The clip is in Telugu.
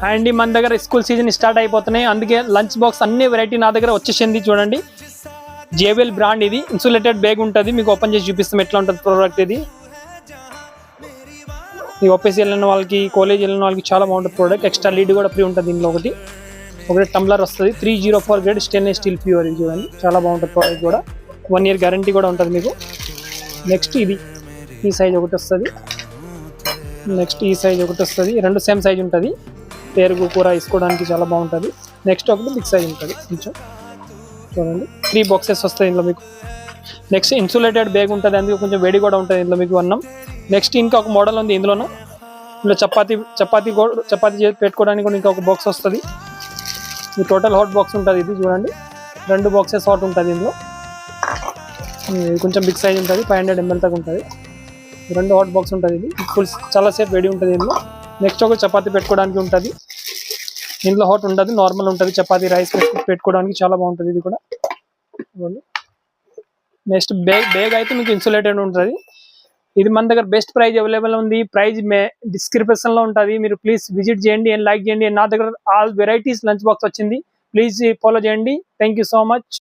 అండ్ మన దగ్గర స్కూల్ సీజన్ స్టార్ట్ అయిపోతున్నాయి, అందుకే లంచ్ బాక్స్ అన్ని వెరైటీ నా దగ్గర వచ్చేసింది. చూడండి, జేబిఎల్ బ్రాండ్, ఇది ఇన్సులేటెడ్ బ్యాగ్ ఉంటుంది. మీకు ఓపెన్ చేసి చూపిస్తాం ఎట్లా ఉంటుంది ప్రోడక్ట్. ఇది ఆఫీస్ వెళ్ళిన వాళ్ళకి, కాలేజ్ వెళ్ళిన వాళ్ళకి చాలా బాగుంటుంది ప్రోడక్ట్. ఎక్స్ట్రా లీడ్ కూడా ఫ్రీ ఉంటుంది దీనిలో. ఒకటి టంబ్లర్ వస్తుంది, 304 గ్రేడ్ స్టెయిన్లెస్ స్టీల్ ప్యూర్. ఇది చూడండి, చాలా బాగుంటుంది ప్రోడక్ట్ కూడా. 1 year గ్యారంటీ కూడా ఉంటుంది మీకు. నెక్స్ట్ ఇది ఈ సైజ్ ఒకటి వస్తుంది. నెక్స్ట్ ఈ సైజ్ ఒకటి వస్తుంది, 2 సేమ్ సైజ్ ఉంటుంది. పెరుగు కూర వేసుకోవడానికి చాలా బాగుంటుంది. నెక్స్ట్ ఒకటి బిగ్ సైజ్ ఉంటుంది కొంచెం. చూడండి, 3 boxes వస్తాయి ఇందులో మీకు. నెక్స్ట్ ఇన్సులేటెడ్ బ్యాగ్ ఉంటుంది, అందుకే కొంచెం వేడి కూడా ఉంటుంది ఇందులో మీకు అన్నం. నెక్స్ట్ ఇంకా ఒక మోడల్ ఉంది ఇందులో చపాతీ పెట్టుకోవడానికి కూడా ఇంకా ఒక బాక్స్ వస్తుంది. ఈ టోటల్ హాట్ బాక్స్ ఉంటుంది. ఇది చూడండి, 2 boxes హాట్ ఉంటుంది ఇందులో. కొంచెం బిగ్ సైజ్ ఉంటుంది, 500 ml దాకా ఉంటుంది. 2 హాట్ బాక్స్ ఉంటుంది. ఇది ఫుల్ చాలా సేపు వేడి ఉంటుంది ఇందులో. నెక్స్ట్ ఒక చపాతీ పెట్టుకోవడానికి ఉంటుంది. ఇందులో హాట్ ఉంటుంది, నార్మల్ ఉంటుంది. చపాతీ రైస్ పెట్టుకోవడానికి చాలా బాగుంటుంది ఇది కూడా. నెక్స్ట్ బ్యాగ్ అయితే మీకు ఇన్సులేటెడ్ ఉంటుంది. ఇది మన దగ్గర బెస్ట్ ప్రైస్ అవైలబుల్ ఉంది. ప్రైస్ డిస్క్రిప్షన్ లో ఉంటుంది, మీరు ప్లీజ్ విజిట్ చేయండి అండ్ లైక్ చేయండి. నా దగ్గర ఆల్ వెరైటీస్ లంచ్ బాక్స్ వచ్చింది, ప్లీజ్ ఫాలో చేయండి. Thank you so much.